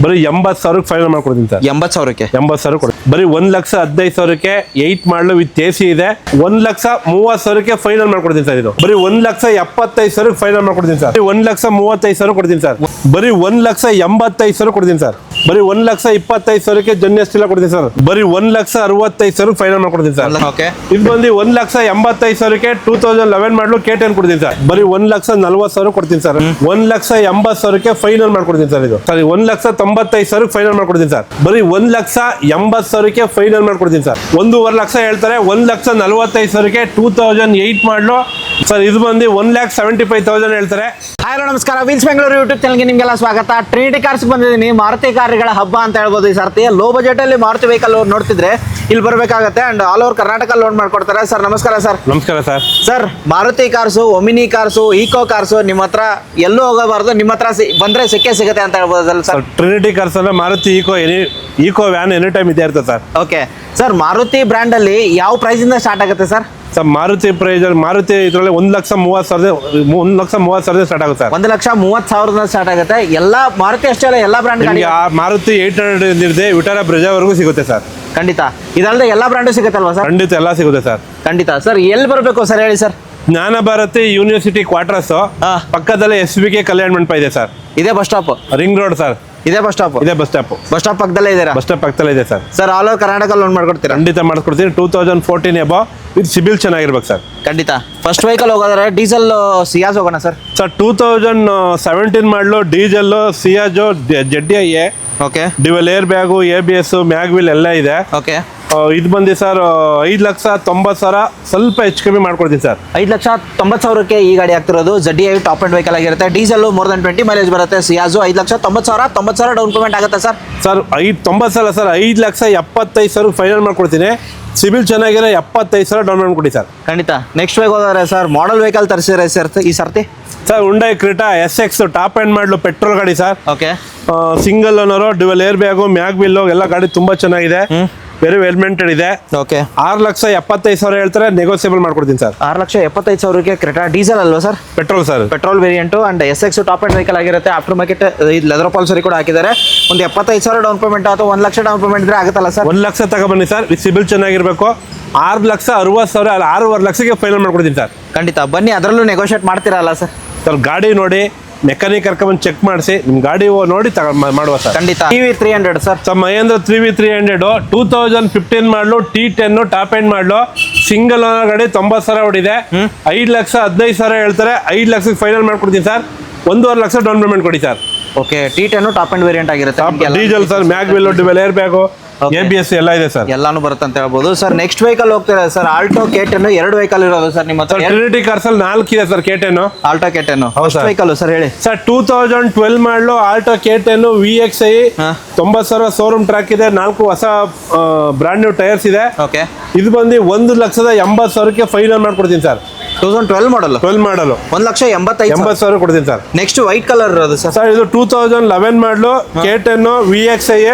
ಬರೀ 80,000 ಫೈನಲ್ ಮಾಡ್ಕೊಡ್ತೀನಿ ಸರ್. 80,000ಕ್ಕೆ 80,000 ಕೊಡಿ. ಬರೀ 1,15,000ಕ್ಕೆ 8 ಮಾಡಲು ವಿತ್ AC ಇದೆ. 1,30,000ಕ್ಕೆ ಫೈನಲ್ ಮಾಡ್ಕೊಡ್ತೀನಿ ಸರ್. ಇದು ಬರೀ 1,75,000 ಫೈನಲ್ ಮಾಡ್ಕೊಡ್ತೀನಿ ಸರ್. 1,35,000 ಕೊಡ್ತೀನಿ ಸರ್. ಬರೀ 1,85,000 ಕೊಡ್ತೀನಿ ಸರ್. ಬರೀ 1,25,000ಕ್ಕೆ ಜನ್ಯ ಸ್ಟಿಲ್ ಕೊಡ್ತೀನಿ ಸರ್. ಬರೀ 1,65,000 ಫೈನಲ್ ಮಾಡ್ಕೊಡ್ತೀನಿ ಸರ್. ಇದು ಬಂದು 1,85,000ಕ್ಕೆ 2011 ಮಾಡಲು K10 ಕೊಡ್ತೀನಿ ಸರ್. ಬರೀ 1,40,000 ಕೊಡ್ತೀನಿ ಸರ್. 1,80,000ಕ್ಕೆ ಫೈನಲ್ ಮಾಡ್ಕೊಡ್ತೀನಿ ಸರ್. ಇದು ಸರಿ 1,95,000 ಫೈನಲ್ ಮಾಡ್ಕೊಡ್ತೀನಿ ಸರ್. ಬರೀ 1,80,000ಕ್ಕೆ ಫೈನಲ್ ಮಾಡ್ಕೊಡ್ತೀನಿ ಸರ್. 1.5 ಲಕ್ಷ ಹೇಳ್ತಾರೆ. 1,45,000ಕ್ಕೆ 2008 ಮಾಡಲು ಸರ್. ಇದು ಬಂದು 1,75,000 ಹೇಳ್ತಾರೆ. ಹಾಯ್ ನಮಸ್ಕಾರ, ವೀಲ್ಸ್ ಬೆಂಗಳೂರು ಯೂಟ್ಯೂಬ್ ಚಾನಲ್ಗೆ ನಿಮಗೆಲ್ಲ ಸ್ವಾಗತ. ಟ್ರಿನಿಟಿ ಕಾರ್ಸ್ ಬಂದಿದ್ದೀನಿ. ಮಾರುತಿ ಕಾರುಗಳ ಹಬ್ಬ ಅಂತ ಹೇಳ್ಬೋದು ಈ ಸರ್ತಿ. ಲೋ ಬಜೆಟ್ ಅಲ್ಲಿ ಮಾರುತಿ ವೆಹಿಕಲ್ ನೋಡ್ತಿದ್ರೆ ಇಲ್ಲಿ ಬರಬೇಕಾಗುತ್ತೆ. And all over Karnataka loan ಮಾಡ್ಕೊಡ್ತಾರೆ ಸರ್. ನಮಸ್ಕಾರ ಸರ್. ನಮಸ್ಕಾರ sir. Sir, Maruti cars, Omni cars, Eeco cars ನಿಮ್ಮ ಹತ್ರ ಎಲ್ಲೂ ಹೋಗಬಾರ್ದು, ನಿಮ್ಮ ಹತ್ರ ಬಂದ್ರೆ ಸಿಗುತ್ತೆ ಅಂತ ಹೇಳ್ಬೋದಲ್ಲ ಸರ್. ಟ್ರಿನಿಟಿ ಕಾರ್ಸ್ ಅಂದ್ರೆ Maruti Eeco van any time ಇದೇ ಇರ್ತದೆ sir. Okay sir, Maruti brand ಅಲ್ಲಿ ಯಾವ ಪ್ರೈಸ್ ಇಂದ ಸ್ಟಾರ್ಟ್ ಆಗುತ್ತೆ sir? Sir Maruti price Maruti ಇದರಲ್ಲಿ 1,30,000 ಸ್ಟಾರ್ಟ್ ಆಗುತ್ತೆ ಸರ್. 1,30,000 ಸ್ಟಾರ್ಟ್ ಆಗುತ್ತೆ. ಎಲ್ಲ ಮಾರುತಿ ಅಷ್ಟೇ ಅಲ್ಲ, ಎಲ್ಲ ಬ್ರ್ಯಾಂಡ್ ಗಾಡಿ. ಮಾರುತಿ 800 ಇದೆ, ವಿಟಾರಾ ಬ್ರೆಜಾವರೆಗೂ ಸಿಗುತ್ತೆ ಸರ್. ಖಂಡಿತ. ಇದಲ್ಲದೆ ಎಲ್ಲ ಬ್ರ್ಯಾಂಡು ಸಿಗುತ್ತಲ್ವಾ ಸರ್? ಖಂಡಿತ ಎಲ್ಲ ಸಿಗುತ್ತೆ ಸರ್. ಖಂಡಿತ ಸರ್. ಎಲ್ಲಿ ಬರಬೇಕು ಸರ್ ಹೇಳಿ sir? Jnana Bharathi university quarters ಪಕ್ಕದಲ್ಲೇ SBK ಕಲ್ಯಾಣ ಮಂಟಪ ಇದೆ ಸರ್. ಇದೇ bus stop, ring road sir. ಇದೇ ಬಸ್ ಸ್ಟಾಪ್ ಬಸ್ ಸ್ಟಾಪ್ ಪಕ್ಕದಲ್ಲೇ ಇದೀರಾ? ಬಸ್ ಸ್ಟಾಪ್ ಪಕ್ಕದಲ್ಲೇ ಇದೆ sir. Sir, all over Karnataka loan ಮಾಡ್ಕೊಡ್ತೀರಾ? ಖಂಡಿತ ಮಾಡ್ಕೊಡ್ತೀನಿ. 2014 ಎಬೋ ವಿತ್ ಸಿಬಿಲ್ ಚೆನ್ನಾಗಿರ್ಬೇಕು ಸರ್. ಖಂಡಿತ. ಫಸ್ಟ್ ವೆಹಿಕಲ್ ಹೋಗೋದ್ರೆ ಡೀಸೆಲ್ ಸಿಯಾಜ್ ಹೋಗೋಣ ಸರ್. ಸರ್ 2017 ಮಾಡಲು ಡೀಸೆಲ್ ಸಿಯಾಜೋ ZDI. Okay. Dual air bag, ABS, mag wheel ಎಲ್ಲ ಇದೆ. ಓಕೆ. ಇದು ಬಂದು ಸರ್ 5,90,000 ಸ್ವಲ್ಪ ಹೆಚ್ಚು ಕಮ್ಮಿ ಮಾಡ್ಕೊಡ್ತೀನಿ ಸರ್. 5,90,000ಕ್ಕೆ ಈ ಗಾಡಿ ಆಗ್ತಿರೋದು. ZDI ಟಾಪ್ ಅಂಡ್ ವೆಹಿಕಲ್ ಆಗಿರುತ್ತೆ. ಡೀಸೆಲ್ ಮೋರ್ ದನ್ 20 ಮೈಲೇಜ್ ಬರುತ್ತೆ. ಸಿಯಾಜು 5,90,000 90,000 ಡೌನ್ ಪೇಮೆಂಟ್ ಆಗುತ್ತೆ ಸರ್. Sir 5,90,000 sir. 5,75,000 ಫೈನಲ್ ಮಾಡ್ಕೊಡ್ತೀನಿ. ಸಿಬಿಲ್ ಚೆನ್ನಾಗಿರೋ 75,000 ಡೌನ್ ಪೇಮೆಂಟ್ ಕೊಡಿ ಸರ್. ಖಂಡಿತ. ನೆಕ್ಸ್ಟ್ ಹೋಗೋದ್ರೆ ಸರ್, ಮಾಡಲ್ ವೆಹಿಕಲ್ ತರಿಸಿದ್ರೆ ಸರ್ ಈ ಸರ್ತಿ? Sir Hyundai Creta SX top end model petrol ಗಾಡಿ sir. Okay. Single owner, dual air bag, mag wheel ಎಲ್ಲ ಗಾಡಿ ತುಂಬಾ ಚೆನ್ನಾಗಿದೆ. ವೆರಿ ವೆಲ್ ಮೇಂಟೆಡ್ ಇದೆ. ಓಕೆ. 6,75,000 ಹೇಳ್ತಾರೆ, ನೆಗೋಸಿಯಬಲ್ ಮಾಡ್ಕೊಡ್ತೀನಿ ಸರ್. 6,75,000ಕ್ಕೆ ಕ್ರೆಟಾ ಡೀಸೆಲ್ ಅಲ್ವಾ sir? Petrol sir. Petrol variant and SX top end vehicle ಆಗಿರುತ್ತೆ. ಆಫ್ಟರ್ ಮಾರ್ಕೆಟ್ ಲೆದರ್ ಪಾಲ್ಸರಿ ಕೂಡ ಹಾಕಿದ್ದಾರೆ. ಒಂದು 75,000 ಡೌನ್ ಪೇಮೆಂಟ್ ಅಥವಾ 1 ಲಕ್ಷ ಡೌನ್ ಪೇಮೆಂಟ್ ಇದ್ರೆ ಆಗುತ್ತಲ್ಲ ಸರ್? 1 ಲಕ್ಷ ತಗೊಬನ್ನಿ ಸರ್. ಸಿಬಿಲ್ ಚೆನ್ನಾಗಿರ್ಬೇಕು. 6,60,000 ಅಲ್ಲ 6.5 ಲಕ್ಷಕ್ಕೆ ಫೈನಲ್ ಮಾಡ್ಕೊಡ್ತೀನಿ ಸರ್. ಖಂಡಿತ ಬನ್ನಿ. ಅದರಲ್ಲೂ ನೆಗೋಷಿಯೇಟ್ ಮಾಡ್ತೀರಲ್ಲ ಸರ್? ಸರ್ ಗಾಡಿ ನೋಡಿ, ಮೆಕ್ಯಾನಿಕ್ ಕರ್ಕೊಂಡ್ ಚೆಕ್ ಮಾಡಿಸಿ, ನಿಮ್ ಗಾಡಿ ನೋಡಿ ಮಾಡುವ ಸರ್. ಖಂಡಿತ. TV300 sir. Sir Mahendra 3V300 2015 model T10 top end model single owner ಗಾಡಿ 90,000 ಹೊಡಿದೆ. 5,15,000 ಹೇಳ್ತಾರೆ. 5 ಲಕ್ಷಕ್ಕೆ ಫೈನಲ್ ಮಾಡ್ಕೊಡ್ತೀನಿ ಸರ್. 1.5 ಲಕ್ಷ ಡೌನ್ ಪೇಮೆಂಟ್ ಕೊಡಿ sir. Okay. T10 top end variant ಆಗಿರುತ್ತೆ. Diesel sir. Mag wheel, dual air bag, ABS ಎಲ್ಲ ಇದೆ ಸರ್. ಎಲ್ಲಾನು ಬರುತ್ತೆ ಅಂತ ಹೇಳ್ಬೋದು ಸರ್. ನೆಕ್ಸ್ಟ್ ವೆಹಿಕಲ್ ಹೋಗ್ತೀರಾ ಸರ್? ಆಲ್ಟೋ K10 2 ವೆಹಿಕಲ್ ಇರೋದು ಸರ್ ನಿಮ್ಮ ಹತ್ರ? ಟ್ರಿನಿಟಿ ಕಾರ್ಸ್ ಅಲ್ಲಿ 4 ಇದೆ sir. K10 Alto K10 first vehicle sir ಹೇಳಿ sir. 2012 model Alto K10 VXI 90,000 showroom track ಇದೆ. 4 ಹೊಸ ಬ್ರಾಂಡ್ ನ್ಯೂ ಟೈರ್ಸ್ ಇದೆ. ಓಕೆ. ಇದು ಬಂದು 1,80,000ಕ್ಕೆ ಫೈನಲ್ ಮಾಡ್ಕೊಡ್ತೀನಿ ಸರ್. 2012 ಮಾಡಲು 1,85,000 ಕೊಡ್ತೀನಿ ಸರ್. ನೆಕ್ಸ್ಟ್ ವೈಟ್ ಕಲರ್ ಇರೋದು ಸರ್. ಸರ್ ಇದು 2011 ಮಾಡಲು K10 VXI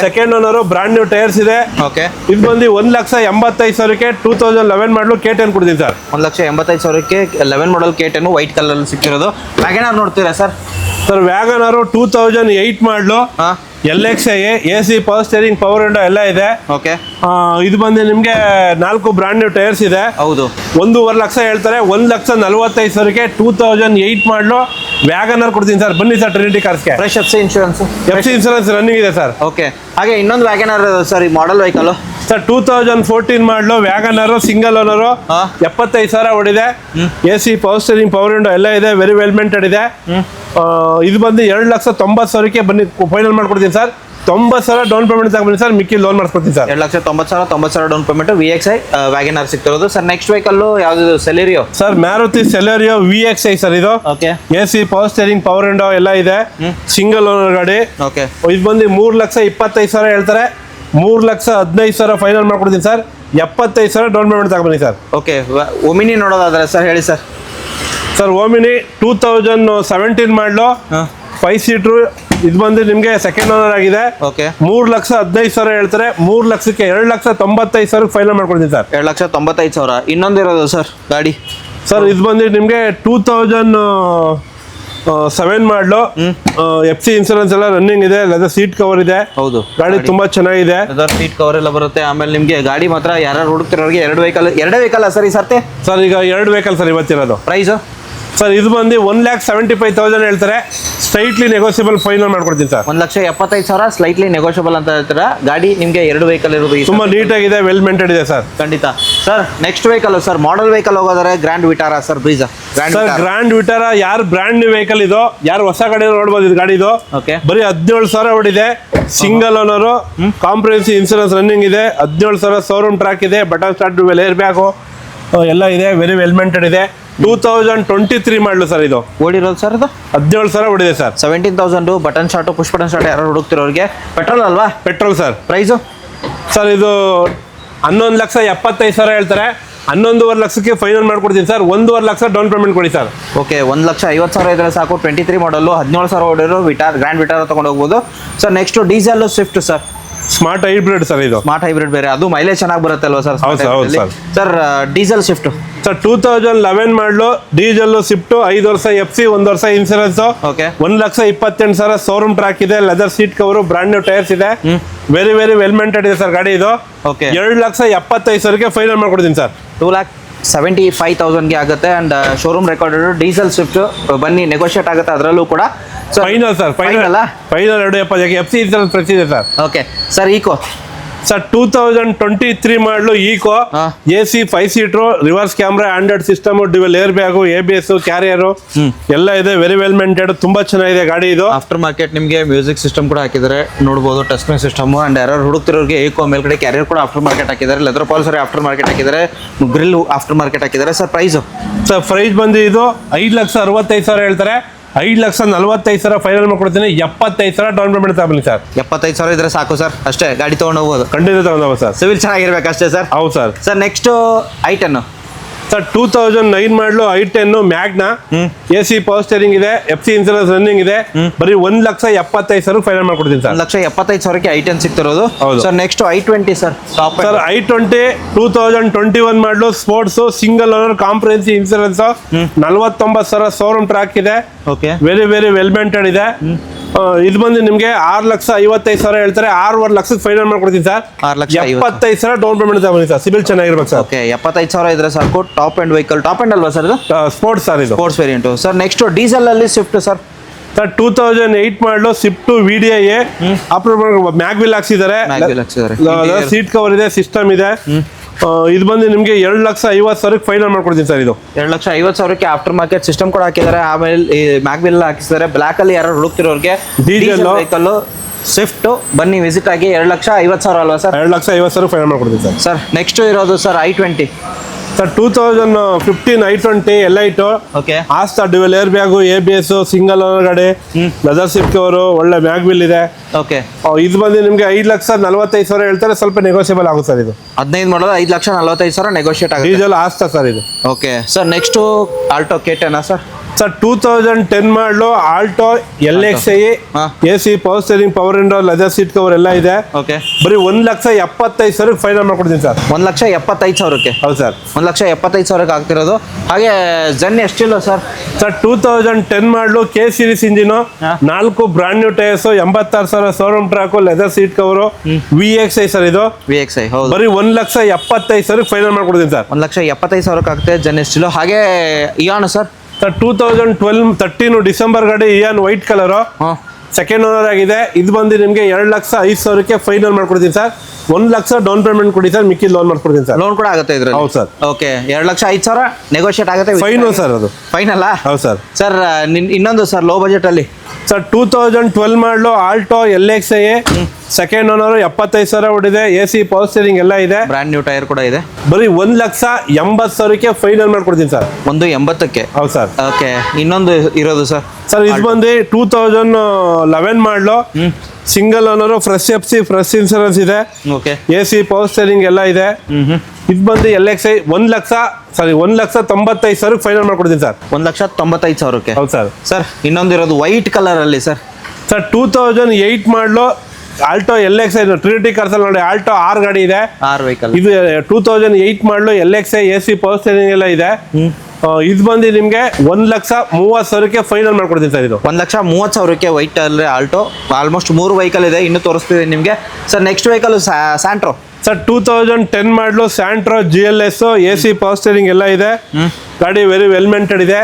second owner, brand new tyres ಇದೆ. ಓಕೆ. ಇದು ಬಂದು 1,85,000ಕ್ಕೆ 2011 ಮಾಡಲು K10 ಕೊಡ್ತೀನಿ ಸರ್. 1,85,000ಕ್ಕೆ 11 ಮಾಡಲ್ K10 ವೈಟ್ ಕಲರ್ ಸಿಕ್ಕಿರೋದು. ವ್ಯಾಗನರ್ ನೋಡ್ತೀರಾ ಸರ್? ಸರ್ ವ್ಯಾಗನರ್ 2008 ಮಾಡಲು LXI AC power steering, power window ಎಲ್ಲ ಇದೆ. ಓಕೆ. ಇದು ಬಂದು ನಿಮ್ಗೆ 4 ಬ್ರಾಂಡ್ ನ್ಯೂ ಟೈರ್ಸ್ ಇದೆ. ಹೌದು. 1.5 ಲಕ್ಷ ಹೇಳ್ತಾರೆ. 1,45,000ಕ್ಕೆ 2008 ಮಾಡಲು ವ್ಯಾಗನರ್ ಕೊಡ್ತೀನಿ ಸರ್. ಬನ್ನಿ ಸರ್ ಟ್ರಿನಿಟಿ ಕಾರ್ಸ್ಗೆ. ಫ್ರೆಶ್ FC ಇನ್ಶೂರೆನ್ಸ್ ರನ್ನಿಂಗ್ ಇದೆ ಸರ್. ಓಕೆ. ಹಾಗೆ ಇನ್ನೊಂದು ವ್ಯಾಗನರ್ ಸರ್, ಈ ಮಾಡಲ್ ವೆಹಿಕಲ್ ಸರ್ 2014 ಮಾಡಲು ವ್ಯಾಗನರ್ ಸಿಂಗಲ್ ಓನರು 75,000 ಹೊಡಿದೆ. AC power steering, power window ಎಲ್ಲ ಇದೆ. ವೆರಿ ವೆಲ್ ಮೇಂಟೆಡ್ ಇದೆ. ಇದು ಬಂದು 2,90,000ಕ್ಕೆ ಬನ್ನಿ ಫೈನಲ್ ಮಾಡ್ಕೊಡ್ತೀನಿ ಸರ್. 90,000 ಡೌನ್ ಪೇಮೆಂಟ್ ತಗೊಂಡ್ಬನ್ನಿ ಸರ್. ಮಿಕ್ಕಿ ಲೋನ್ ಮಾಡಿಸ್ಕೊಡ್ತೀನಿ sir. 2,90,000 90,000 down payment VXI WagonR ಸಿಗ್ತಿರೋದು ಸರ್. ನೆಕ್ಸ್ಟ್ ವೆಹಿಕಲ್ ಯಾವ್ದು? Celerio sir. Maruti Celerio VXI sir. ಇದು okay. AC power steering, power window ಎಲ್ಲ ಇದೆ. ಸಿಂಗಲ್ ಓನರ್ ಗಾಡಿ. ಓಕೆ. ಇದು ಬಂದು 3,25,000 ಹೇಳ್ತಾರೆ. 3,15,000 ಫೈನಲ್ ಮಾಡ್ಕೊಡ್ತೀನಿ ಸರ್. 75,000 ಡೌನ್ ಪೇಮೆಂಟ್ ತಗೊಂಡ್ಬನ್ನಿ ಸರ್. ಓಕೆ. ಒಮಿನಿ ನೋಡೋದಾದ್ರೆ ಸರ್ ಹೇಳಿ sir? Sir Omni 2017 model 5 seater. ಇದು ಬಂದು ನಿಮ್ಗೆ ಸೆಕೆಂಡ್ ಓನರ್ ಆಗಿದೆ. ಓಕೆ. 3,15,000 ಹೇಳ್ತಾರೆ. 3 ಲಕ್ಷಕ್ಕೆ 2,95,000 ಫೈನಲ್ ಮಾಡ್ಕೊಡ್ತೀನಿ ಸರ್. 2,95,000. ಇನ್ನೊಂದಿರೋದು ಸರ್ ಗಾಡಿ? ಸರ್ ಇದು ಬಂದು ನಿಮ್ಗೆ 7 ಮಾಡಲು FC ಇನ್ಸೂರೆನ್ಸ್ ಎಲ್ಲ ರನ್ನಿಂಗ್ ಇದೆ, ಲೆದರ್ ಸೀಟ್ ಕವರ್ ಇದೆ. ಹೌದು, ಗಾಡಿ ತುಂಬಾ ಚೆನ್ನಾಗಿದೆ. ಸೀಟ್ ಕವರ್ ಎಲ್ಲ ಬರುತ್ತೆ. ಆಮೇಲೆ ನಿಮ್ಗೆ ಗಾಡಿ ಮಾತ್ರ ಯಾರು ಹುಡುಕ್ತಿರೋರಿಗೆ ಎರಡೇ ವೆಹಿಕಲ್ ಸರ್ ಈ ಸರ್ತಿ. ಸರ್ ಈಗ 2 ವೆಹಿಕಲ್ ಸರ್ ಇವತ್ತಿರೋದು. ಪ್ರೈಸು ಸರ್ ಇದು ಬಂದು 1,75,000 ಹೇಳ್ತಾರೆ, ಸ್ಲೈಟ್ಲಿ ನೆಗೋಸಿಯಬಲ್ ಫೈನಲ್ ಮಾಡ್ಕೊಡ್ತೀನಿ ಸರ್. 1,75,000 ಸ್ಲೈಟ್ಲಿ ನೆಗೋಷಿಯಬಲ್ ಅಂತ ಹೇಳ್ತಾರೆ. ಗಾಡಿ ನಿಮ್ಗೆ 2 ವೆಹಿಕಲ್ ಇರೋದು ತುಂಬಾ ನೀಟಾಗಿದೆ, ವೆಲ್ ಮೇಂಟೈನ್ ಇದೆ ಸರ್. ಖಂಡಿತ sir. Next vehicle sir, model vehicle ಹೋಗೋದಾರೆ Grand Vitara sir. Brezza sir Grand Vitara ಯಾರು ಬ್ರ್ಯಾಂಡ್ ನ್ಯೂ ವೆಹಿಕಲ್ ಇದು, ಯಾರು ಹೊಸ ಗಾಡಿ ನೋಡ್ಬೋದು ಇದು ಗಾಡಿ. ಇದು ಓಕೆ, ಬರೀ 17,000 ಹೊಡಿದೆ, single owner, comprehensive insurance running ಇದೆ, 17,000 ಶೋರೂಮ್ ಟ್ರ್ಯಾಕ್ ಇದೆ, ಬಟನ್ ಸ್ಟಾರ್ಟ್ ಏರ್ ಬ್ಯಾಗು ಎಲ್ಲ ಇದೆ, ವೆರಿ ವೆಲ್ ಮೇಂಟೈನ್ ಇದೆ. 2023 ಮಾಡಲು ಸರ್ ಇದು. ಓಡಿರೋದು ಸರ್ ಇದು 17,000 ಹೊಡಿದೆ sir. 17,000 button start push button start ಯಾರು ಹುಡುಕ್ತಿರೋರಿಗೆ. ಪೆಟ್ರೋಲ್ ಅಲ್ವಾ? Petrol sir. ಪ್ರೈಸು ಸರ್ ಇದು 11,75,000 ಹೇಳ್ತಾರೆ, 11,500,000 ಲಕ್ಷಕ್ಕೆ ಫೈನಲ್ ಮಾಡ್ಕೊಡ್ತೀನಿ ಸರ್. 1,50,000 ಲಕ್ಷ ಡೌನ್ ಪೇಮೆಂಟ್ ಕೊಡಿ ಸರ್. ಓಕೆ, 1,50,000 ಇದ್ರೆ ಸಾಕು. 23 ಮಾಡಲು 17,000 ಹೊಡಿರೋ ಗ್ರ್ಯಾಂಡ್ ವಿಟಾರಾ ತಗೊಂಡು ಹೋಗ್ಬೋದು sir. Next diesel Swift sir, smart hybrid sir ಇದು. ಸ್ಮಾರ್ಟ್ ಹೈಬ್ರಿಡ್ ಬೇರೆ, ಅದು ಮೈಲೇಜ್ ಚೆನ್ನಾಗಿ ಬರುತ್ತೆ ಅಲ್ವಾ ಸರ್? ಹೌದು sir. Sir diesel Swift sir 2011 ಮಾಡಲು, ಡೀಸೆಲ್ ಸ್ವಿಫ್ಟ್, 5 ವರ್ಷ FC, 1 ವರ್ಷ ಇನ್ಸೂರೆನ್ಸ್. ಓಕೆ, 1,28,000 ಶೋರೂಮ್ ಟ್ರ್ಯಾಕ್ ಇದೆ, leather seat cover, brand new tyres ಇದೆ, ವೆರಿ ವೆರಿ ವೆಲ್ ಮೇಂಟೈನ್ ಇದೆ ಸರ್ ಗಾಡಿ ಇದು. ಓಕೆ, 2,75,000ಗೆ ಫೈನಲ್ ಮಾಡ್ಕೊಡ್ತೀನಿ ಸರ್. 2,75,000ಗೆ ಆಗುತ್ತೆ. And showroom recorded diesel Swift, ಬನ್ನಿ ನೆಗೋಷಿಯೇಟ್ ಆಗುತ್ತೆ ಅದರಲ್ಲೂ ಕೂಡ. Final sir, final 2,70,000 FC insurance fresh ಇದೆ sir. Okay sir. Eeco sir 2023 model Eeco, AC 5 seater, reverse camera, Android system, dual air bag, ABS, carrier ಎಲ್ಲ ಇದೆ, very well maintain, ತುಂಬಾ ಚೆನ್ನಾಗಿದೆ ಗಾಡಿ ಇದು. ಆಫ್ಟರ್ ಮಾರ್ಕೆಟ್ ನಿಮಗೆ ಮ್ಯೂಸಿಕ್ ಸಿಸ್ಟಮ್ ಕೂಡ ಹಾಕಿದ್ದಾರೆ ನೋಡ್ಬೋದು, ಟಚ್ ಸ್ಕ್ರೀನ್ ಸಿಸ್ಟಮ್. ಅಂಡ್ ಯಾರು ಹುಡುಕ್ತಿರೋರಿಗೆ ಈಕೋ ಮೇಲ್ಗಡೆ ಕ್ಯಾರಿಯರ್ ಕೂಡ ಆಫ್ಟರ್ ಮಾರ್ಕೆಟ್ ಹಾಕಿದ್ದಾರೆ, ಲೆದರ್ ಪಾಲಿಸರ್ ಆಫ್ಟರ್ ಮಾರ್ಕೆಟ್ ಹಾಕಿದ್ದಾರೆ, ಗ್ರಿಲ್ ಆಫ್ಟರ್ ಮಾರ್ಕೆಟ್ ಹಾಕಿದ್ದಾರೆ. ಸರ್ ಪ್ರೈಸು ಸರ್ ಪ್ರೈಸ್ ಬಂದು ಇದು 5,65,000 ಹೇಳ್ತಾರೆ, 5,40,000 ಫೈನಲ್ ಮಾಡ್ಕೊಡ್ತೀನಿ. 75,000 ಡೌನ್ ಪೇಮೆಂಟ್ ತಗೊಳ್ಳಿ ಸರ್. 75,000 ಇದ್ರೆ ಸಾಕು ಸರ್, ಅಷ್ಟೇ ಗಾಡಿ ತೊಗೊಂಡು ಹೋಗ್ಬೋದು. ಖಂಡಿತ ತಗೊಂಡೋಗ ಸರ್, ಸಿವಿಲ್ ಚೆನ್ನಾಗಿರ್ಬೇಕು ಅಷ್ಟೇ ಸರ್. ಹೌದು sir. Sir next i10 sir 2009 ಮಾಡಲು i10 Magna, AC power steering ಇದೆ, FC ಇನ್ಸೂರೆನ್ಸ್ ರನ್ನಿಂಗ್ ಇದೆ, ಬರೀ 1,75,000 ಫೈನಲ್ ಮಾಡ್ಕೊಡ್ತೀನಿ ಸರ್. 1,75,000ಕ್ಕೆ i10 ಸಿಗ್ತಿರೋದು. ಹೌದು sir next i20 sir. Sir i20 2021 model, sports, single owner, comprehensive insurance, 49,000 showroom track ಇದೆ, okay, very very well maintain ಇದೆ. ಇದು ಬಂದು ನಿಮಗೆ 6,55,000 ಹೇಳ್ತಾರೆ, 6,500,000 ಲಕ್ಷಕ್ಕೆ ಫೈನಲ್ ಮಾಡ್ಕೊಡ್ತೀನಿ ಸರ್. 75,000 ಡೌನ್ ಪೇಮೆಂಟ್ ತಗೊಳ್ಳಿ ಸರ್, ಸಿಬಿಲ್ ಚೆನ್ನಾಗಿರ್ಬೇಕು ಸರ್. ಓಕೆ, 75,000 ಇದ್ರೆ ಸಾಕು. Top end vehicle, top end ಅಲ್ವಾ ಸರ್ ಇದು? ಸ್ಪೋರ್ಟ್ಸ್ ಸರ್ ಇದು, sports variant. Sir next diesel ಅಲ್ಲಿ Swift sir. Sir 2008 model, Swift VDI, mag wheel ಹಾಕ್ಸಿದ್ದಾರೆ, ಸೀಟ್ ಕವರ್ ಇದೆ, ಸಿಸ್ಟಮ್ ಇದೆ. ಇದು ಬಂದು ನಿಮಗೆ 2,50,000 ಫೈನಲ್ ಮಾಡ್ಕೊಡ್ತೀನಿ ಸರ್. ಇದು 2,50,000ಕ್ಕೆ ಆಫ್ಟರ್ ಮಾರ್ಕೆಟ್ ಸಿಸ್ಟಮ್ ಕೂಡ ಹಾಕಿದ್ದಾರೆ, ಆಮೇಲೆ ಮ್ಯಾಗ್ವಿಲ್ ಹಾಕಿದ್ದಾರೆ. ಬ್ಲಾಕ್ ಅಲ್ಲಿ ಯಾರು ಹುಡುಕ್ತಿರೋರಿಗೆ ಡೀಸೆಲ್ ವೆಹಿಕಲ್ ಸ್ವಿಫ್ಟ್ ಬನ್ನಿ ವಿಸಿಟ್ ಆಗಿ. 2,50,000 ಅಲ್ವಾ ಸರ್? 2,50,000 ಫೈನಲ್ ಮಾಡ್ಕೊಡ್ತೀನಿ ಸರ್. ಸರ್ ನೆಕ್ಸ್ಟ್ ಇರೋದು sir i20 sir 2015 i20 Elite, okay, Asta, dual air bag, ABS, single owner ಗಾಡಿ, ಲೆದರ್ ಸೀಟ್ ಕವರು, ಒಳ್ಳೆ ಮ್ಯಾಗ್ವಿಲ್ ಇದೆ. ಓಕೆ, ಇದು ಬಂದು ನಿಮಗೆ 5,45,000 ಹೇಳ್ತಾರೆ, ಸ್ವಲ್ಪ ನೆಗೋಸಿಯಬಲ್ ಆಗುತ್ತೆ ಸರ್. ಇದು 15 ಮಾಡೋದು 5,45,000 ನೆಗೋಷಿಯೇಟ್ ಆಗುತ್ತೆ. ಡೀಸೆಲ್ ಆಸ್ತಾ ಸರ್ ಇದು. Okay sir next Alto K10 sir. Sir 2010 ಮಾಡಲು, Alto LXi, AC power steering, power window, leather seat cover ಎಲ್ಲ ಇದೆ. ಓಕೆ, ಬರೀ 1,75,000 ಫೈನಲ್ ಮಾಡ್ಕೊಡ್ತೀನಿ ಸರ್. 1,75,000ಕ್ಕೆ. ಹೌದು ಸರ್. 1,75,000ಕ್ಕೆ ಆಗ್ತಿರೋದು. ಹಾಗೆ ಜೆನ್ ಎಷ್ಟಿಲ್ಲ ಸರ್? ಸರ್ 2010 ಮಾಡಲು, K series engine, 4 brand new tyres, 86,000 showroom track, leather seat cover, VXi sir ಇದು. VXi ಹೌದು. ಬರೀ 1,75,000 ಫೈನಲ್ ಮಾಡ್ಕೊಡ್ತೀನಿ ಸರ್. 1,75,000ಕ್ಕೆ ಆಗುತ್ತೆ ಜೆನ್ ಎಷ್ಟಿಲ್ಲ. ಹಾಗೆ ಇಯಾನ್ ಸರ್. ಸರ್ 2013 ಡಿಸೆಂಬರ್ ಗಾಡಿ, Ian white colour, second owner ಆಗಿದೆ. ಇದು ಬಂದು ನಿಮಗೆ 2,05,000ಕ್ಕೆ ಫೈನಲ್ ಮಾಡ್ಕೊಡ್ತೀನಿ ಸರ್. 1,00,000 ಡೌನ್ ಪೇಮೆಂಟ್ ಕೊಡಿ ಸರ್, ಮಿಕ್ಕಿ ಲೋನ್ ಮಾಡ್ಕೊಡ್ತೀನಿ ಸರ್. ಲೋನ್ ಕೂಡ ಆಗುತ್ತೆ ಇದ್ರಲ್ಲಿ? ಹೌದು ಸರ್. ಓಕೆ, 2,05,000 ನೆಗೋಷಿಯೇಟ್ ಆಗುತ್ತೆ. ಫೈನಲ್ ಸರ್ ಅದು. ಫೈನಲ್? ಹೌದು ಸರ್. ಸರ್ ಇನ್ನೊಂದು ಸರ್ ಲೋ ಬಜೆಟ್ ಅಲ್ಲಿ sir 2012 model, Alto LXi, second owner, 75,000 ಹೊಡಿದೆ, AC ಪವರ್ ಸ್ಟೇರಿಂಗ್ ಎಲ್ಲ ಇದೆ, ಬ್ರಾಂಡ್ ನ್ಯೂ ಟೈರ್ ಕೂಡ ಇದೆ. ಬರೀ 1,80,000ಕ್ಕೆ ಫೈನಲ್ ಮಾಡ್ಕೊಡ್ತೀನಿ ಸರ್. 1,80,000ಕ್ಕೆ. ಹೌದು ಸರ್. ಓಕೆ, ಇನ್ನೊಂದು ಇರೋದು ಸರ್. ಸರ್ ಇದು ಬಂದು 2011 ಮಾಡಲು, single owner, fresh FC, fresh insurance ಇದೆ, ಓಕೆ, AC ಪವರ್ ಸ್ಟೇರಿಂಗ್ ಎಲ್ಲ ಇದೆ. ಇದು ಬಂದು LXi 1,95,000 ಫೈನಲ್ ಮಾಡ್ಕೊಡ್ತೀನಿ ಸರ್. 1,95,000ಕ್ಕೆ. ಹೌದು ಸರ್. ಸರ್ ಇನ್ನೊಂದು ಇರೋದು ವೈಟ್ ಕಲರ್ ಅಲ್ಲಿ ಸರ್. ಸರ್ 2008 ಮಾಡಲು, ಆಲ್ಟೋ LXi, ಟ್ರಿನಿಟಿ ಕಾರ್ಸ್ ಅಲ್ಲಿ ನೋಡಿ, ಆಲ್ಟೋ 6 ಗಾಡಿ ಇದೆ, 6 ವೆಹಿಕಲ್. ಇದು 2008 ಮಾಡಲು, LXi, AC ಪವರ್ ಸ್ಟೇರಿಂಗ್ ಎಲ್ಲ ಇದೆ. ಇದು ಬಂದು ನಿಮಗೆ 1,30,000ಕ್ಕೆ ಫೈನಲ್ ಮಾಡ್ಕೊಡ್ತೀನಿ ಸರ್ ಇದು. 1,30,000ಕ್ಕೆ ವೈಟ್ ಅಲ್ಲಿ ಆಲ್ಟೋ ಆಲ್ಮೋಸ್ಟ್ 3 ವೆಹಿಕಲ್ ಇದೆ, ಇನ್ನು ತೋರಿಸ್ತಿದೆ ನಿಮಗೆ. Sir next vehicle Santro sir 2010 ಮಾಡಲು Santro GLS AC power steering ಎಲ್ಲ ಇದೆ. ಗಾಡಿ ವೆರಿ ವೆಲ್ ಮೇಂಟೆಡ್ ಇದೆ.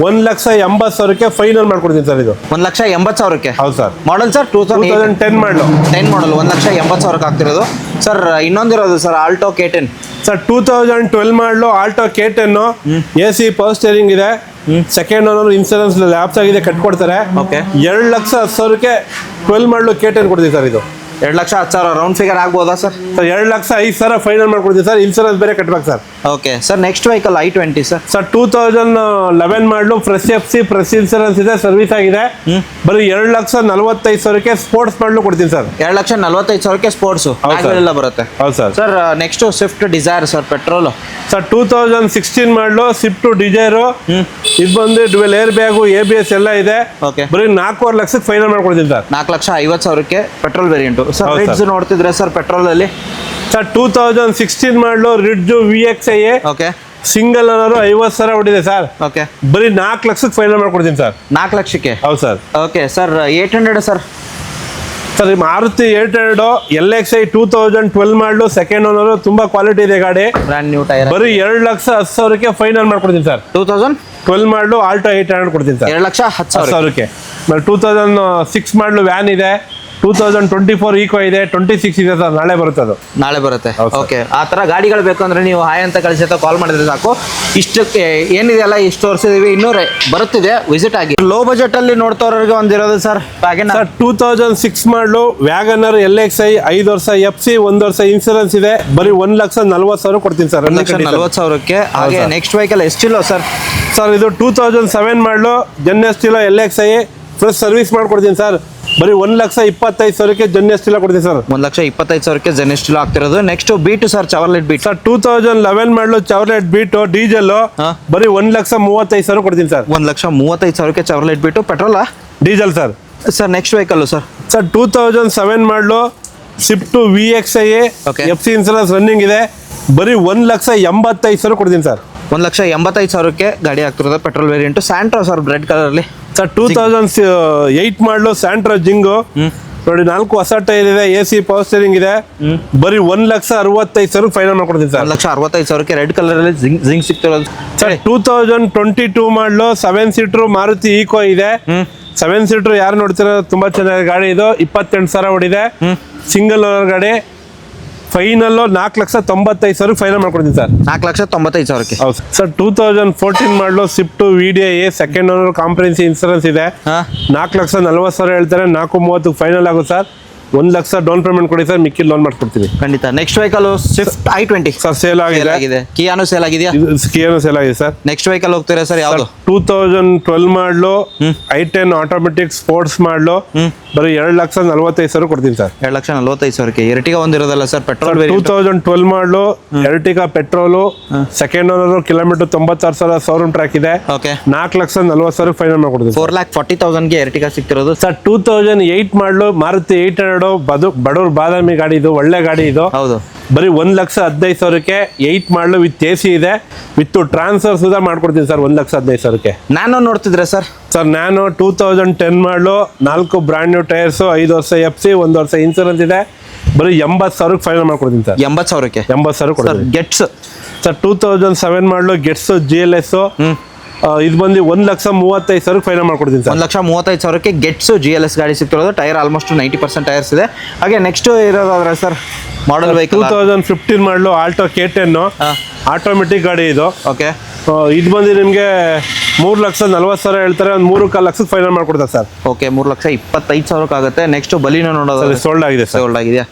1,80,000ಕ್ಕೆ ಫೈನಲ್ ಮಾಡ್ಕೊಡ್ತೀನಿ ಸರ್ ಇದು. 1,80,000ಕ್ಕೆ. ಹೌದು ಸರ್. ಮಾಡಲ್ ಸರ್ 2010 ಮಾಡಲು 10 ಮಾಡಲ್ 1,80,000ಕ್ಕೆ ಆಗ್ತಿರೋದು. ಸರ್ ಇನ್ನೊಂದಿರೋದು sir Alto K10. Sir 2012 model Alto K10 AC power steering ಇದೆ. ಸೆಕೆಂಡ್ ಓನರ್ ಇನ್ಸೂರೆನ್ಸ್ ಲ್ಯಾಪ್ಸ್ ಆಗಿದೆ, ಕಟ್ಕೊಡ್ತಾರೆ. ಓಕೆ. 2,10,000ಕ್ಕೆ 12 ಮಾಡಲು K10 ಕೊಡ್ತೀವಿ ಸರ್ ಇದು. 2,10,000 ರೌಂಡ್ ಫಿಗರ್ ಆಗ್ಬೋದಾ ಸರ್? ಸರ್ 2,05,000 ಫೈನಲ್ ಮಾಡ್ಕೊಡ್ತೀವಿ ಸರ್, ಇನ್ಸೂರೆನ್ಸ್ ಬೇರೆ ಕಟ್ಬೇಕು sir. Okay sir. Next vehicle i20 sir. Sir 2011 ಮಾಡಲು ಫ್ರೆಶ್ FC ಫ್ರೆಶ್ ಇನ್ಸೂರೆನ್ಸ್ ಇದೆ, ಸರ್ವಿಸ್ ಆಗಿದೆ. ಬರೀ 2,45,000ಕ್ಕೆ ಸ್ಪೋರ್ಟ್ಸ್ ಮಾಡಲು ಕೊಡ್ತೀನಿ ಸರ್. 2,45,000ಕ್ಕೆ ಸ್ಪೋರ್ಟ್ಸ್ ಎಲ್ಲ ಬರುತ್ತೆ. ಹೌದು sir. Sir next Swift Dzire sir petrol. Sir 2016 ಮಾಡಲು ಸ್ವಿಫ್ಟ್ ಡಿಸೈರು. ಇದು ಬಂದು ಡ್ಯುವೆಲ್ ಏರ್ ಬ್ಯಾಗು ABS ಎಲ್ಲ ಇದೆ. ಓಕೆ. ಬರೀ 4,50,000ಕ್ಕೆ ಫೈನಲ್ ಮಾಡ್ಕೊಡ್ತೀನಿ ಸರ್. 4,50,000ಕ್ಕೆ ಪೆಟ್ರೋಲ್ ವೇರಿಯಂಟು. ಸರ್ ಹೌದು ರಿಡ್ಜ್ ಸರ್. ನೋಡ್ತಿದ್ರೆ ಸರ್ ಪೆಟ್ರೋಲ್ ಅಲ್ಲಿ. Sir 2016 model Ritz VXI okay. Single owner 50,000 ಹೊಡಿದೆ ಸರ್. ಓಕೆ. ಬರೀ 4,00,000ಕ್ಕೆ ಫೈನಲ್ ಮಾಡ್ಕೊಡ್ತೀನಿ ಸರ್. 4,00,000ಕ್ಕೆ. ಹೌದು sir. Okay sir 800 sir. Sir Maruti 800 LXI 2012 ಮಾಡಲು ಸೆಕೆಂಡ್ ಓನರ್, ತುಂಬಾ ಕ್ವಾಲಿಟಿ ಇದೆ ಗಾಡಿ. Brand new tyre. ಬರೀ 2,10,000ಕ್ಕೆ ಫೈನಲ್ ಮಾಡ್ಕೊಡ್ತೀನಿ ಸರ್. 2012 ಮಾಡಲು ಆಲ್ಟೋ 800 ಕೊಡ್ತೀನಿ ಸರ್. 2,10,000ಕ್ಕೆ. 2006 ಮಾಡಲು ವ್ಯಾನ್ ಇದೆ. 2024 ಈಕೋ ಇದೆ. 26 ಇದೆ ಸರ್, ನಾಳೆ ಬರುತ್ತೆ ಅದು. ನಾಳೆ ಬರುತ್ತೆ. ಹೌದು ಸರ್. ಓಕೆ. ಆ ಥರ ಗಾಡಿಗಳು ಬೇಕು ಅಂದ್ರೆ ನೀವು ಹಾಯ್ ಅಂತ ಕಳಿಸಿ ಅಥವಾ ಕಾಲ್ ಮಾಡಿದ್ರೆ ಸಾಕು. ಇಷ್ಟಕ್ಕೆ ಏನಿದೆಯಲ್ಲ ಇಷ್ಟು ತೋರಿಸಿದೀವಿ, ಇನ್ನೂ ಬರುತ್ತಿದೆ, ವಿಸಿಟ್ ಆಗಿ. ಲೋ ಬಜೆಟ್ ಅಲ್ಲಿ ನೋಡ್ತವ್ರಿಗೆ ಒಂದಿರೋದು ಸರ್ ವ್ಯಾಗನರ್. ಸರ್ 2006 ಮಾಡಲು ವ್ಯಾಗನರ್ LXI 5 ವರ್ಷ FC 1 ವರ್ಷ ಇನ್ಸೂರೆನ್ಸ್ ಇದೆ. ಬರೀ 1,40,000 ಕೊಡ್ತೀನಿ ಸರ್. 1,40,000ಕ್ಕೆ. ಹಾಗೆ sir. Next vehicle Estilo sir. Sir ಇದು 2007 model Zen Estilo LXI fresh service ಮಾಡ್ಕೊಡ್ತೀನಿ ಸರ್. ಬರೀ 1,25,000ಕ್ಕೆ ಜೆನ್ಎಸ್ಟಿಲೋ ಕೊಡ್ತೀನಿ ಸರ್. 1,25,000ಕ್ಕೆ ಜೆನೆಸ್ಟಿಲೋ ಆಗ್ತಿರೋದು. Next Beat sir, Chevrolet Beat. Sir 2011 model Chevrolet Beat diesel. ಬರೀ 1,35,000 ಕೊಡ್ತೀನಿ ಸರ್. 1,35,000ಕ್ಕೆ ಚವರ್ಲೆಟ್ ಬೀಟು ಪೆಟ್ರೋಲಾ diesel sir. Sir next vehicle sir. Sir 2007 model Swift VXI Okay. FC insurance running ಇದೆ. ಬರೀ 1,85,000 ಕೊಡ್ತೀನಿ ಸರ್. 1,85,000ಕ್ಕೆ ಗಾಡಿ ಆಗ್ತಿರೋದು petrol variant. Santro sir red colour ಅಲ್ಲಿ. ಸರ್ 2008 ಮಾಡಲು ಸ್ಯಾಂಟ್ರೋ ಜಿಂಗು. ನೋಡಿ 4 ಹೊಸ ಟೈರ್ ಇದೆ, AC ಪವರ್ ಸ್ಟೇರಿಂಗ್ ಇದೆ. ಬರೀ 1,65,000 ಫೈನಲ್ ಮಾಡ್ಕೊಡ್ತೀನಿ ಸರ್. 1,65,000ಕ್ಕೆ ರೆಡ್ ಕಲರ್ ಅಲ್ಲಿ ಜಿಂಗ್ ಸಿಗ್ತಿರೋದು. ಸರ್ 2022 ಮಾಡಲು 7 ಸೀಟರ್ ಮಾರುತಿ ಈಕೋ ಇದೆ. 7 ಸೀಟರ್ ಯಾರು ನೋಡ್ತೀರೋ ತುಂಬಾ ಚೆನ್ನಾಗಿ ಗಾಡಿ ಇದು. 28,000 ಹೊಡಿದೆ. ಸಿಂಗಲ್ ಓನರ್ ಗಾಡಿ. ಫೈನಲ್ 4,95,000 ಫೈನಲ್ ಮಾಡ್ಕೊಡ್ತೀನಿ ಸರ್. 4,95,000ಕ್ಕೆ. ಹೌದು ಸರ್. 2014 ಮಾಡಲು Swift VDI second owner comprehensive insurance ಇದೆ. 4,40,000 ಹೇಳ್ತಾರೆ. 4,30,000 ಫೈನಲ್ ಆಗುತ್ತೆ ಸರ್. 1,00,000 ಡೌನ್ ಪೇಮೆಂಟ್ ಕೊಡಿ ಸರ್, ಮಿಕ್ಕಿ ಲೋನ್ ಮಾಡ್ಕೊಡ್ತೀವಿ. ಖಂಡಿತ. Next vehicle Swift i20 sir sale ಆಗಿದೆ. ಕಿಯಾನು ಸೇಲ್ ಆಗಿದೆಯಾ? ಕಿಯಾನು ಸೇಲ್ ಆಗಿದೆ ಸರ್. ನೆಕ್ಸ್ಟ್ ವೆಹಿಕಲ್ ಹೋಗ್ತೀರಾ ಸರ್ ಯಾವುದು? 2012 ಮಾಡಲು i10 ಆಟೋಮೆಟಿಕ್ ಸ್ಪೋರ್ಟ್ಸ್ ಮಾಡಲು. ಬರೀ 2,45,000 ಕೊಡ್ತೀನಿ ಸರ್. 2,45,000ಕ್ಕೆ. ಎರ್ಟಿಗಾ ಒಂದಿರೋದಲ್ಲ sir petrol. 2012 model Ertiga petrol second owner, kilometre 96,000 showroom track ಇದೆ. ಓಕೆ. 4,40,000 ಫೈನಲ್ ಮಾಡ್ಕೊಡ್ತೀನಿ. 4,40,000ಗೆ ಎರ್ಟಿಗಾ ಸಿಗ್ತಿರೋದು ಸರ್ 2008 ಮಾಡಲು ಮಾರುತಿ 800 ಬಡವ್ರ ಬಾದಾಮಿ ಗಾಡಿ ಇದು, ಒಳ್ಳೆ ಗಾಡಿ ಇದು. ಹೌದು. ಬರೀ 1,15,000ಕ್ಕೆ 8 ಮಾಡಲು ವಿತ್ AC ಇದೆ, ವಿತ್ ಟ್ರಾನ್ಸ್ಫರ್ ಸುಧಾ ಮಾಡ್ಕೊಡ್ತೀನಿ ಸರ್. 1,15,000ಕ್ಕೆ. ನಾನು ನೋಡ್ತಿದ್ರೆ ಸರ್. ಸರ್ ನಾನು 2010 ಮಾಡಲು 4 ಬ್ರ್ಯಾಂಡ್ ನ್ಯೂ ಟೈರ್ಸ್, 5 ವರ್ಷ FC 1 ವರ್ಷ ಇನ್ಸೂರೆನ್ಸ್ ಇದೆ. ಬರೀ 80,000ಕ್ಕೆ ಫೈನಲ್ ಮಾಡ್ಕೊಡ್ತೀನಿ ಸರ್. 80,000ಕ್ಕೆ. 80,000 ಕೊಡ್ತೀನಿ. ಗೆಟ್ಸ್ ಸರ್ 2007 ಮಾಡಲು ಗೆಟ್ಸ್ GLS. ಇದು ಬಂದು 1,35,000 ಫೈನಲ್ ಮಾಡ್ಕೊಡ್ತೀನಿ ಸರ್. 1,35,000ಕ್ಕೆ ಗೆಟ್ಸ್ GLS ಗಾಡಿ ಸಿಗ್ತಿರೋದು. ಟೈರ್ ಆಲ್ಮೋಸ್ಟ್ 90% ಟೈರ್ಸ್ ಇದೆ. ಹಾಗೆ ನೆಕ್ಸ್ಟ್ ಇರೋದಾದ್ರೆ ಸರ್ ಮಾಡಲ್ ವೆಹಿಕಲ್ 2015 ಮಾಡಲು ಆಲ್ಟೋ K10 ಆಟೋಮೆಟಿಕ್ ಗಾಡಿ ಇದು. ಓಕೆ. ಇದು ಬಂದು ನಿಮಗೆ 3,40,000 ಹೇಳ್ತಾರೆ. ಒಂದು 3,15,000 ಫೈನಲ್ ಮಾಡ್ಕೊಡ್ತಾರೆ ಸರ್. ಓಕೆ. 3,25,000 ಆಗುತ್ತೆ. ನೆಕ್ಸ್ಟ್ ಬಲಿನೋ ನೋಡೋದು ಸೋಲ್ಡ್ ಆಗಿದೆ ಸರ್. ಸೋಲ್ಡ್ ಆಗಿದೆಯಾ?